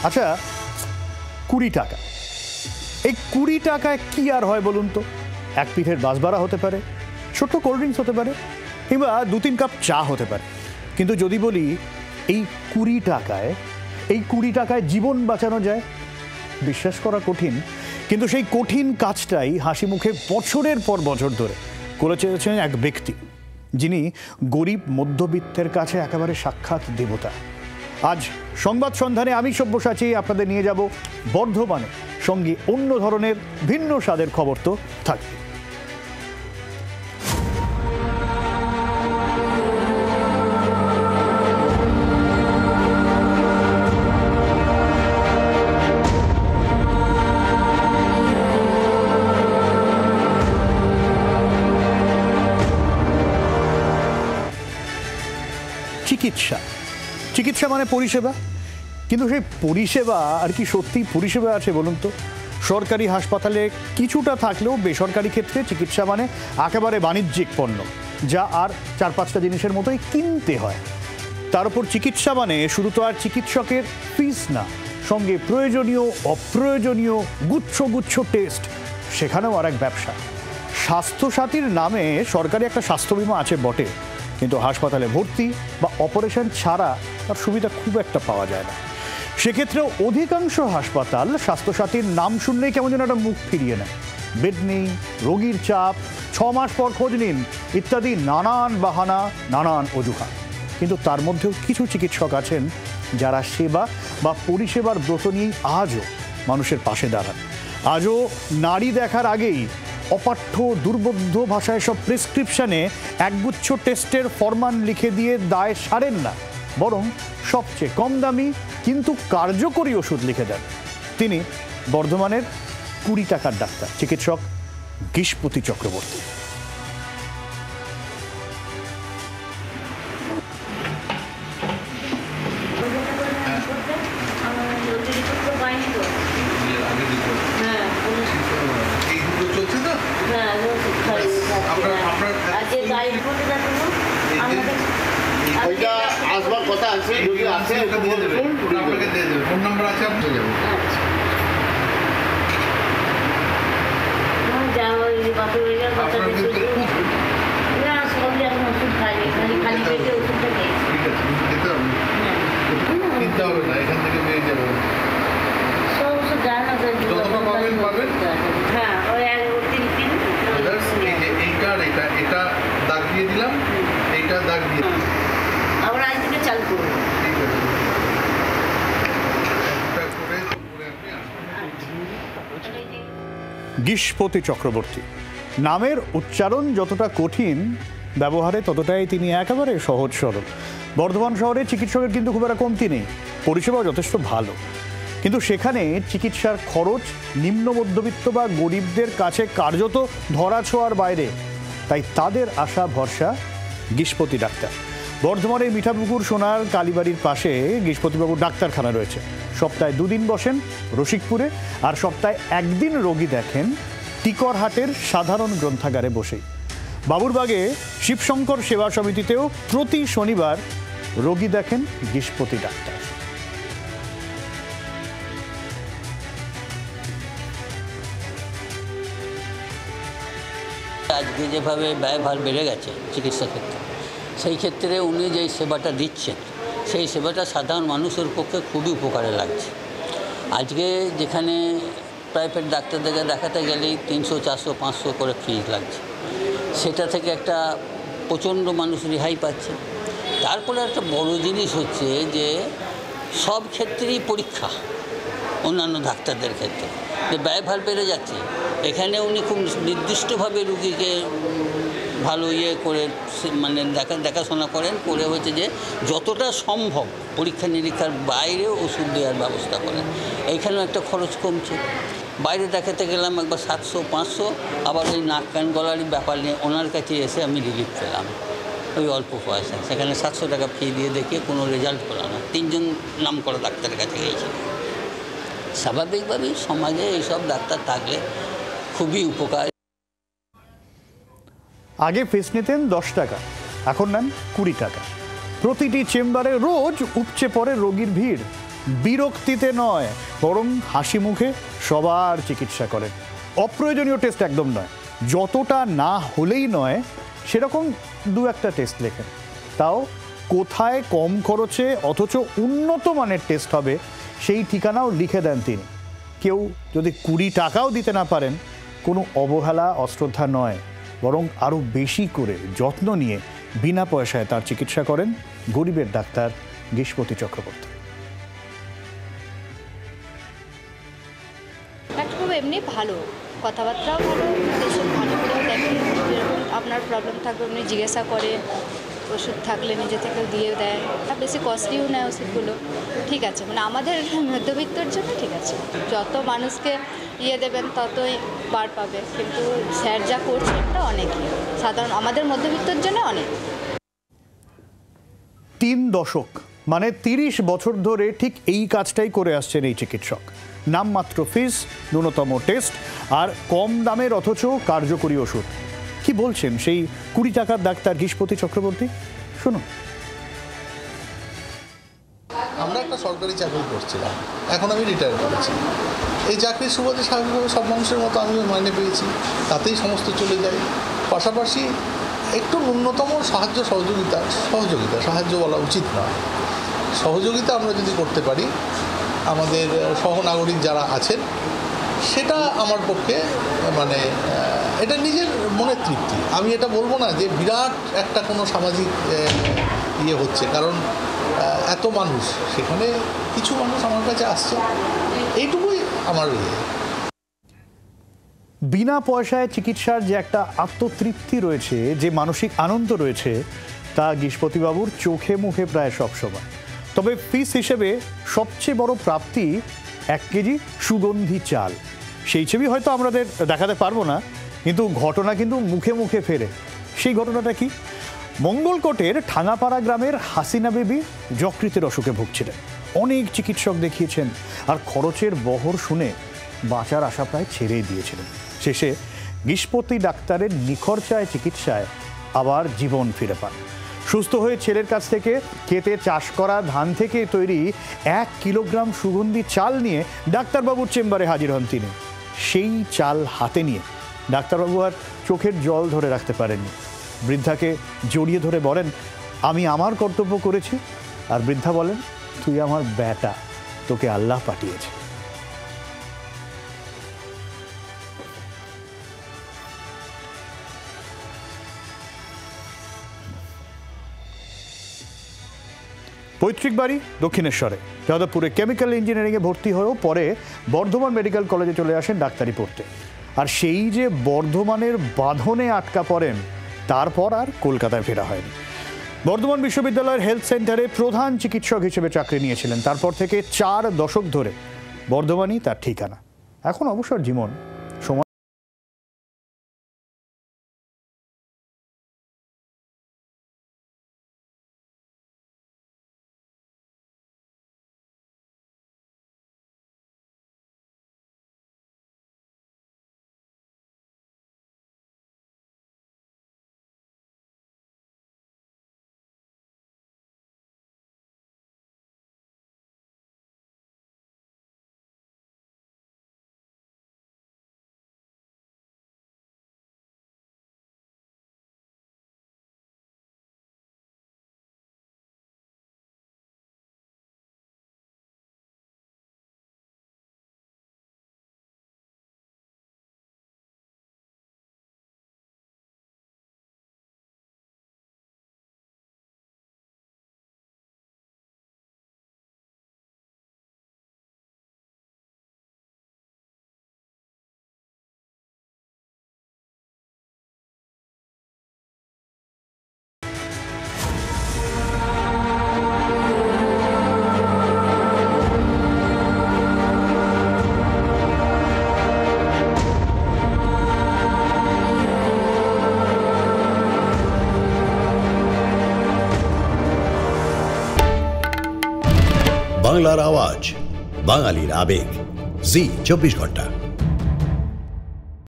আচ্ছা, 20 টাকা, এই 20 টাকায় কি আর হয় বলুন তো? এক পিঠের বাঁশবাড়া হতে পারে, ছোট্ট কোল্ড ড্রিঙ্কস হতে পারে, কিংবা 2-3 কাপ চা হতে পারে। কিন্তু যদি বলি এই 20 টাকায় জীবন বাঁচানো যায়, বিশ্বাস করা কঠিন। কিন্তু সেই কঠিন কাজটাই হাসি মুখে বছরের পর বছর ধরে করে চলেছেন এক ব্যক্তি, যিনি গরিব মধ্যবিত্তের কাছে একেবারে সাক্ষাৎ দেবতা। আজ সংবাদ সন্ধানে আমি সব্যসাচী আপনাদের নিয়ে যাব বর্ধমানে, সঙ্গে অন্য ধরনের ভিন্ন স্বাদের খবর তো থাকবে। চিকিৎসা মানে পরিষেবা, কিন্তু সেই পরিষেবা আর কি সত্যি পরিষেবা আছে বলুন তো? সরকারি হাসপাতালে কিছুটা থাকলেও বেসরকারি ক্ষেত্রে চিকিৎসা মানে একেবারে বাণিজ্যিক পণ্য, যা আর 4-5টা জিনিসের মতোই কিনতে হয়। তার উপর চিকিৎসা মানে শুধু তো আর চিকিৎসকের ফিস না, সঙ্গে প্রয়োজনীয় অপ্রয়োজনীয় গুচ্ছ টেস্ট, সেখানেও আর এক ব্যবসা। স্বাস্থ্যসাথীর নামে সরকারি একটা স্বাস্থ্য বিমা আছে বটে, কিন্তু হাসপাতালে ভর্তি বা অপারেশন ছাড়া তার সুবিধা খুব একটা পাওয়া যায় না। সেক্ষেত্রে অধিকাংশ হাসপাতাল স্বাস্থ্যসাথীর নাম শুনলেই কেমন যেন একটা মুখ ফিরিয়ে নেয়। বেড নেই, রোগীর চাপ, 6 মাস পর খোঁজ নিন ইত্যাদি নানান বাহানা, নানান অজুহাত। কিন্তু তার মধ্যেও কিছু চিকিৎসক আছেন যারা সেবা বা পরিষেবার ব্রত নিয়েই আজও মানুষের পাশে দাঁড়ান। আজও নারী দেখার আগেই অপাঠ্য দুর্বোধ্য ভাষায় সব প্রেসক্রিপশনে একগুচ্ছ টেস্টের ফরমান লিখে দিয়ে দায় সারেন না, বরং সবচেয়ে কম দামি কিন্তু কার্যকরী ওষুধ লিখে দেন। তিনি বর্ধমানের 20 টাকার ডাক্তার, চিকিৎসক গিশপতি চক্রবর্তী। আসবার কথা আছে, যদি আছে আপনাকে দিয়ে দেবে, ফোন নাম্বার আছে, আপনি চলে যাবেন। কিনতে হবে না, এখান থেকে পেয়ে যাবেন, যতটা পাবেন পাবেন। এটা দাগ দিয়ে দিলাম, এইটা দাগ দিয়ে দিলাম, আমরা আজ থেকে চালু করবো। ঠিক আছে। গিশপতি চক্রবর্তী নামের উচ্চারণ যতটা কঠিন, ব্যবহারে ততটাই তিনি একেবারে সহজ সরল। বর্ধমান শহরে চিকিৎসকের কিন্তু খুব একটা কমতি নেই, পরিষেবাও যথেষ্ট ভালো। কিন্তু সেখানে চিকিৎসার খরচ নিম্ন মধ্যবিত্ত বা গরিবদের কাছে কার্যত ধরাছোঁয়ার বাইরে। তাই তাদের আশা ভরসা গিশপতি ডাক্তার। বর্ধমানের মিঠাপুকুর সোনার কালীবাড়ির পাশে গিশপতিবাবুর ডাক্তারখানা রয়েছে। সপ্তাহে 2 দিন বসেন রসিকপুরে, আর সপ্তাহে 1 দিন রোগী দেখেন টিকরহাটের সাধারণ গ্রন্থাগারে বসেই। বাবুরবাগে শিবশঙ্কর সেবা সমিতিতেও প্রতি শনিবার রোগী দেখেন গিশপতি ডাক্তার। আজকে যেভাবে ব্যয়ভার বেড়ে গেছে চিকিৎসা ক্ষেত্রে, সেই ক্ষেত্রে উনি যে সেবাটা দিচ্ছেন, সেই সেবাটা সাধারণ মানুষের পক্ষে খুবই উপকারে লাগছে। আজকে যেখানে প্রাইভেট ডাক্তারদেরকে দেখাতে গেলেই 300, 400, 500 করে ফিস লাগছে, সেটা থেকে একটা প্রচণ্ড মানুষ রেহাই পাচ্ছে। তারপরে একটা বড় জিনিস হচ্ছে যে সব ক্ষেত্রেই পরীক্ষা, অন্যান্য ডাক্তারদের ক্ষেত্রে যে ব্যয়ভার বেড়ে যাচ্ছে, এখানে উনি খুব নির্দিষ্টভাবে রুগীকে ভালো করে মানে দেখাশোনা করেন, করে হচ্ছে যে যতটা সম্ভব পরীক্ষা নিরীক্ষার বাইরে ওষুধ দেওয়ার ব্যবস্থা করেন। এইখানেও একটা খরচ কমছে। বাইরে দেখাতে গেলাম একবার 700, 500, আবার ওই নাক কান গলারই ব্যাপার নিয়ে ওনার কাছে এসে আমি রিলিফ পেলাম ওই অল্প পয়সা। সেখানে 700 টাকা ফি দিয়ে দেখিয়ে কোনো রেজাল্ট পেল না। 3 জন নাম করা ডাক্তারের কাছে গিয়েছিল। স্বাভাবিকভাবেই সমাজে এইসব ডাক্তার থাকলে খুবই উপকার। আগে ফিস নিতেন 10 টাকা, এখন নেন 20 টাকা। প্রতিটি চেম্বারে রোজ উপচে পড়ে রোগীর ভিড়। বিরক্তিতে নয়, বরং হাসি মুখে সবার চিকিৎসা করেন। অপ্রয়োজনীয় টেস্ট একদম নয়, যতটা না হলেই নয় সেরকম দু একটা টেস্ট লেখেন। তাও কোথায় কম খরচে অথচ উন্নত মানের টেস্ট হবে সেই ঠিকানাও লিখে দেন তিনি। কেউ যদি 20 টাকাও দিতে না পারেন, কোনো অবহেলা অশ্রদ্ধা নয়, বরং আরও বেশি করে যত্ন নিয়ে বিনা পয়সায় তার চিকিৎসা করেন গরিবের ডাক্তার গিরিশপতি চক্রবর্তী। ডাক্তারবাবু এমনি ভালো, কথাবার্তাও ভালো, পেশেন্ট ভালো করেও দেখে, যেরকম আপনার প্রবলেম থাকবে উনি জিজ্ঞাসা করে, ওষুধ থাকলে নিজে থেকেও দিয়ে দেয়, আর বেশি কস্টলিও নেয় ওষুধগুলো। ঠিক আছে, মানে আমাদের মধ্যবিত্তর জন্য ঠিক আছে, যত মানুষকে দেবেন ততই বার পাবে, কিন্তু স্যার যা করছে এটা অনেকই, সাধারণ আমাদের মধ্যবিত্তর জন্য অনেক। 3 দশক মানে 30 বছর ধরে ঠিক এই কাজটাই করে আসছেন এই চিকিৎসক। নামমাত্র ফিস, ন্যূনতম টেস্ট আর কম দামের অথচ কার্যকরী ওষুধ। কি বলছেন সেই 20 টাকার ডাক্তার গিরিশপতি চক্রবর্তী, শুনুন। আমরা একটা সরকারি চাকরি করছিলাম, এখন আমি রিটায়ার করেছি। এই চাকরির সুবাদে স্বাভাবিকভাবে সব মানুষের মতো আমিও মাইনে পেয়েছি, তাতেই সমস্ত চলে যায়। পাশাপাশি একটু ন্যূনতম সহযোগিতা সাহায্য বলা উচিত নয়, সহযোগিতা আমরা যদি করতে পারি আমাদের সহনাগরিক যারা আছেন, সেটা আমার পক্ষে মানে এটা নিজের মনের তৃপ্তি। আমি এটা বলবো না যে বিরাট একটা কোনো সামাজিক হচ্ছে, কারণ এত মানুষ, সেখানে কিছু মানুষ আমার কাছে আসছে, এইটুকুই আমার বিনা পয়সায় চিকিৎসার যে একটা আত্মতৃপ্তি রয়েছে, যে মানসিক আনন্দ রয়েছে, তা গিরিশপতিবাবুর চোখে মুখে প্রায় সবসময়। তবে ফিস হিসেবে সবচেয়ে বড় প্রাপ্তি 1 কেজি সুগন্ধি চাল। সেই ছবি হয়তো আমাদের দেখাতে পারবো না, কিন্তু ঘটনা কিন্তু মুখে মুখে ফেরে। সেই ঘটনাটা কি? মঙ্গলকোটের ঠাঙাপাড়া গ্রামের হাসিনা বেবি যকৃতের অসুখে ভুগছিলেন। অনেক চিকিৎসক দেখিয়েছেন, আর খরচের বহর শুনে বাঁচার আশা প্রায় ছেড়েই দিয়েছিলেন। শেষে গিরিশপতি ডাক্তারের নিখরচায় চিকিৎসায় আবার জীবন ফিরে পান। সুস্থ হয়ে ছেলের কাছ থেকে খেতে চাষ করা ধান থেকে তৈরি 1 কিলোগ্রাম সুগন্ধি চাল নিয়ে ডাক্তারবাবুর চেম্বারে হাজির হন তিনি। সেই চাল হাতে নিয়ে ডাক্তারবাবু আর চোখের জল ধরে রাখতে পারেননি। বৃদ্ধাকে জড়িয়ে ধরে বলেন, আমি আমার কর্তব্য করেছি। আর বৃদ্ধা বলেন, তুই আমার বেটা, তোকে আল্লাহ পাঠিয়েছে। পৈতৃক বাড়ি দক্ষিণেশ্বরে, যাদবপুরে কেমিক্যাল ইঞ্জিনিয়ারিংয়ে ভর্তি হয়েও পরে বর্ধমান মেডিকেল কলেজে চলে আসেন ডাক্তারি পড়তে। আর সেই যে বর্ধমানের বাঁধনে আটকা পড়েন, তারপর আর কলকাতায় ফেরা হয়নি। বর্ধমান বিশ্ববিদ্যালয়ের হেলথ সেন্টারে প্রধান চিকিৎসক হিসেবে চাকরি নিয়েছিলেন। তারপর থেকে 4 দশক ধরে বর্ধমানই তার ঠিকানা। এখন অবসর জীবন। সময় বাংলার আওয়াজ, বাঙালির আবেগ, জি 24 ঘন্টা।